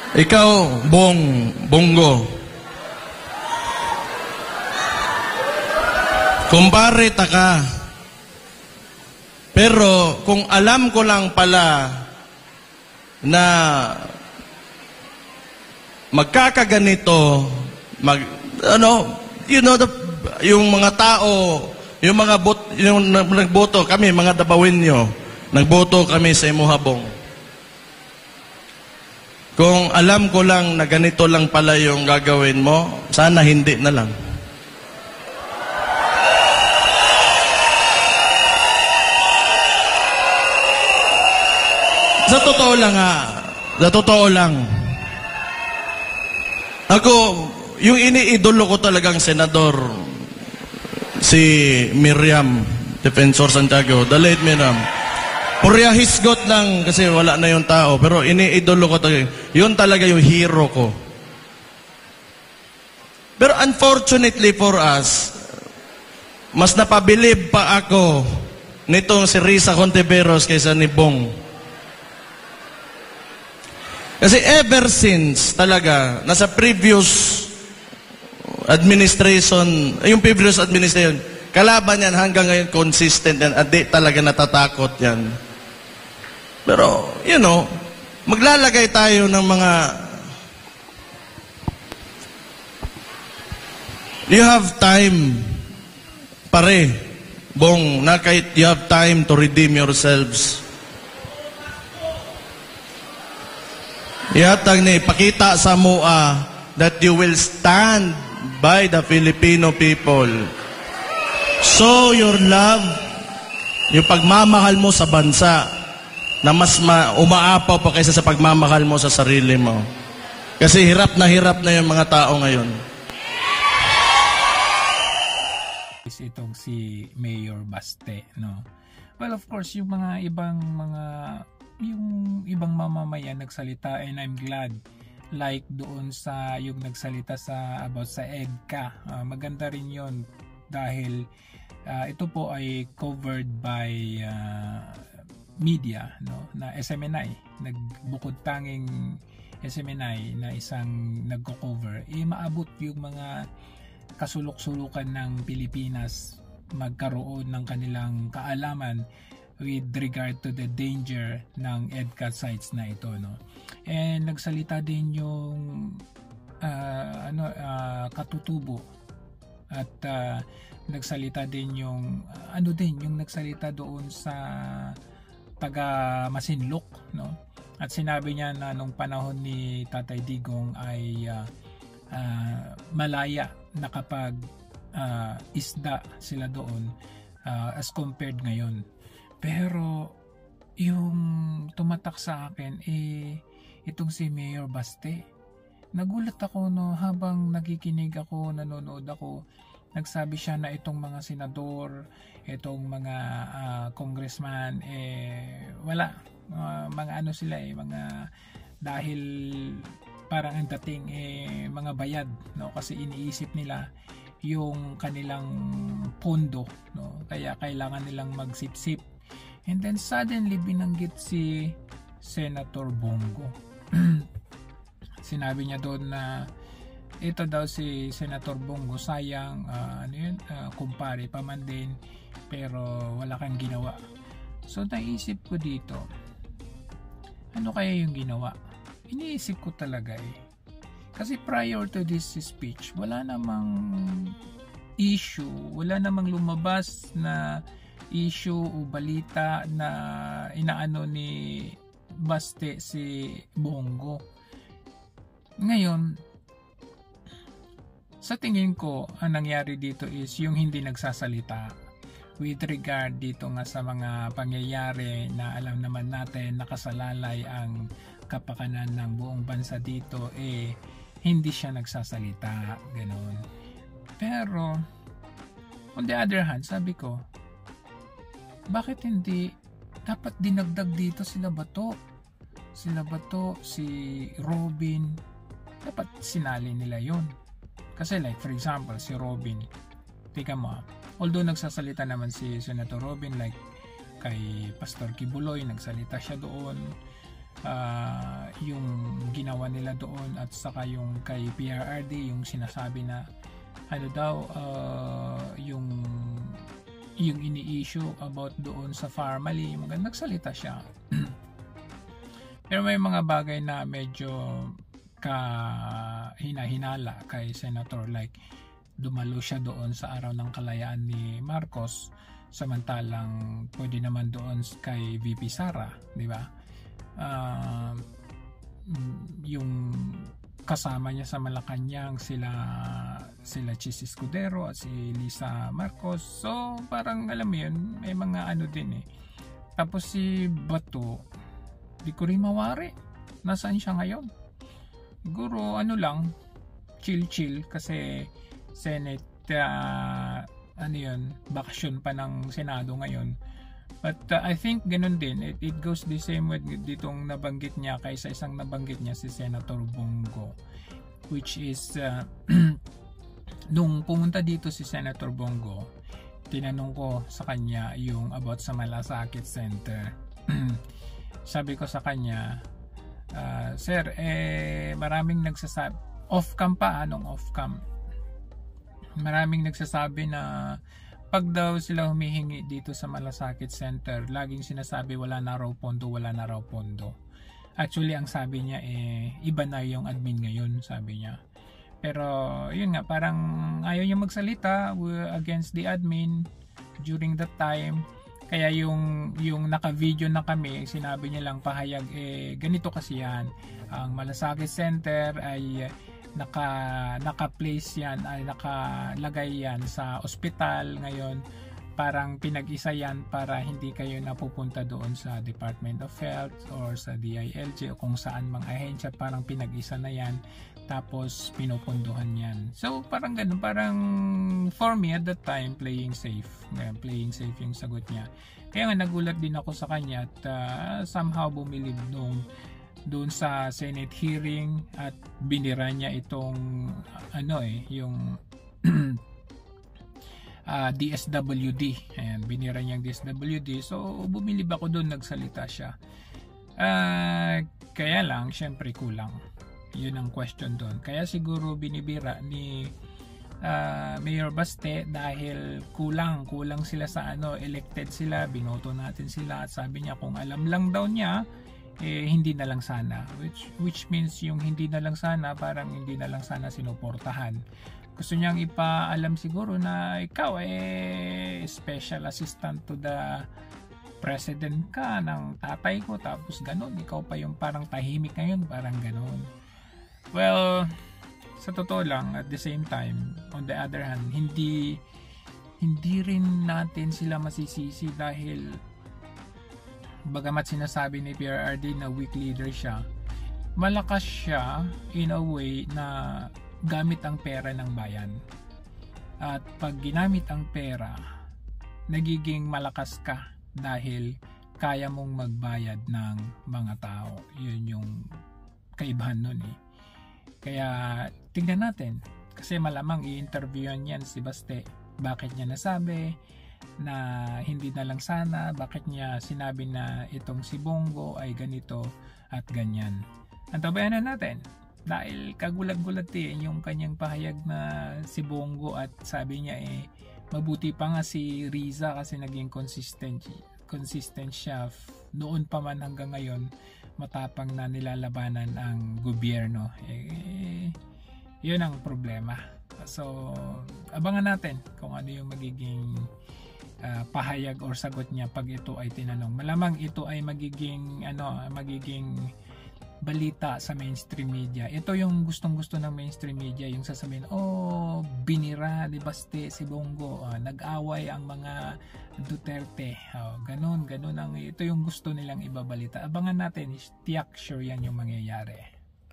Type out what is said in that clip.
Ikaw, Bongo. Kumpare ta ka. Pero kung alam ko lang pala na magkakaganito, yung mga tao, yung nagboto kami, mga Dabawinyo, nagboto kami sa Imuhabong. Kung alam ko lang na ganito lang pala yung gagawin mo, sana hindi na lang. Sa totoo lang, ako, yung iniidolo ko talagang senador, si Miriam Defensor Santiago, the late Miriam. Purya hisgot lang kasi wala na yung tao, pero iniidolo ko talaga. Yun talaga yung hero ko. Pero unfortunately for us, mas napabilib pa ako nitong si Risa Contiveros kaysa ni Bong. Kasi ever since talaga, nasa previous administration, kalaban yan hanggang ngayon consistent yan, at di talaga natatakot yan. Pero, maglalagay tayo ng mga, you have time, pare, Bong, na kahit you have time to redeem yourselves. Ihatag ni ipakita sa MUA that you will stand by the Filipino people. Show your love, yung pagmamahal mo sa bansa na mas umaapaw pa kaysa sa pagmamahal mo sa sarili mo. Kasi hirap na yung mga tao ngayon. Itong si Mayor Baste, no? Well, of course, yung ibang mamamayan nagsalita, and I'm glad, like doon sa yung nagsalita about sa EDCA, maganda rin yon dahil ito po ay covered by media, no, na SMNI, nagbukod tanging SMNI na isang nagko-cover, maabot yung mga kasulok-sulukan ng Pilipinas magkaroon ng kanilang kaalaman with regard to the danger ng EDCA sites na ito, no. And nagsalita din yung katutubo at nagsalita din yung nagsalita doon sa taga Masinloc, no. At sinabi niya na nung panahon ni Tatay Digong ay malaya na kapag isda sila doon as compared ngayon. Pero yung tumatak sa akin itong si Mayor Baste. Nagulat ako, no, habang nakikinig ako, nanonood ako. Nagsabi siya na itong mga senador, itong mga congressman, wala, mga sila, mga dahil parang ang dating mga bayad, no, kasi iniisip nila yung kanilang pondo, no, kaya kailangan nilang magsipsip. And then suddenly binanggit si Senator Bongo. Sinabi niya doon na ito daw si Senator Bongo, sayang, kumpare pa man din, pero wala kang ginawa. So naisip ko dito, ano kaya yung ginawa? Iniisip ko talaga kasi prior to this speech, wala namang issue, wala namang lumabas na issue o balita na inaano ni Baste si Bongo. Ngayon, sa tingin ko, ang nangyari dito is yung hindi nagsasalita with regard dito nga sa mga pangyayari na alam naman natin nakasalalay ang kapakanan ng buong bansa dito, hindi siya nagsasalita, ganoon. Pero on the other hand, sabi ko, bakit hindi dapat dinagdag dito sila Bato, si Robin, dapat sinali nila yon. Kasi like for example, si Robin, tika mo, although nagsasalita naman si Senator Robin, like kay Pastor Kibuloy, nagsalita siya doon, yung ginawa nila doon, at saka yung kay PRRD, yung sinasabi na ano daw, yung ini-issue about doon sa family, nagsalita siya. Pero may mga bagay na medyo hinahinala kay Senator, like dumalo siya doon sa araw ng kalayaan ni Marcos, samantalang pwede naman doon kay VP Sara, di ba? Yung kasama niya sa Malacanang sila Chis Escudero at si Lisa Marcos, so parang alam mo yun, may mga ano din eh. Tapos si Bato, di ko rin mawari nasaan siya ngayon. Siguro ano lang, chill kasi Senate, ano yun, bakasyon pa ng Senado ngayon. But I think ganun din, it goes the same with ditong nabanggit niya kaysa isang nabanggit niya si Senator Bongo, which is nung pumunta dito si Senator Bongo, tinanong ko sa kanya yung about sa Malasakit Center. Sabi ko sa kanya, sir, maraming nagsasabi, off-cam pa, anong off-cam? Maraming nagsasabi na pag daw sila humihingi dito sa Malasakit Center, laging sinasabi wala na raw pondo. Actually, ang sabi niya iba na yung admin ngayon, sabi niya. Pero yun nga, parang ayaw niya magsalita against the admin during that time. Kaya yung naka-video na kami, sinabi niya lang pahayag, ganito kasi yan. Ang Malasakit Center ay naka-place yan, ay nakalagay yan sa ospital ngayon. Parang pinag-isa yan para hindi kayo napupunta doon sa Department of Health or sa DILG o kung saan mang ahensya, parang pinag-isa na yan. Tapos pinupunduhan yan. So parang ganun, parang for me at that time, playing safe yung sagot niya. Kaya nga nagulat din ako sa kanya at somehow bumilib nung doon sa Senate hearing at binira niya itong yung DSWD. Ayan, binira niya yung DSWD. So bumilib ako doon, nagsalita siya. Kaya lang, syempre kulang. Yun ang question doon. Kaya siguro binibira ni Mayor Baste dahil kulang sila sa elected sila, binoto natin sila, at sabi niya kung alam lang daw niya, hindi na lang sana, which means yung hindi na lang sana, parang hindi na lang sana sinuportahan. Gusto niyang ipaalam siguro na ikaw special assistant to the president ka ng tatay ko, tapos ganun, ikaw pa yung parang tahimik ngayon, parang ganun. Well, sa totoo lang, at the same time, on the other hand, hindi rin natin sila masisisi dahil bagamat sinasabi ni PRRD na weak leader siya, malakas siya in a way na gamit ang pera ng bayan. At pag ginamit ang pera, nagiging malakas ka dahil kaya mong magbayad ng mga tao. Yun yung kaibahan nun eh. Kaya tingnan natin, kasi malamang i-interviewan yan si Baste. Bakit niya nasabi na hindi na lang sana, bakit niya sinabi na itong si Bongo ay ganito at ganyan. Antabayan na natin dahil kagulat-gulat yung kanyang pahayag na si Bongo, at sabi niya mabuti pa nga si Riza kasi naging consistent siya noon pa man hanggang ngayon, matapang na nilalabanan ang gobyerno. Yun ang problema. So abangan natin kung ano yung magiging pahayag or sagot niya pag ito ay tinanong. Malamang ito ay magiging balita sa mainstream media. Ito yung gustong-gusto ng mainstream media, yung sasabihin, binira ni Baste si Bongo, nag-away ang mga Duterte, ganun ang, ito yung gusto nilang ibabalita. Abangan natin, tiyak sure yan yung mangyayari.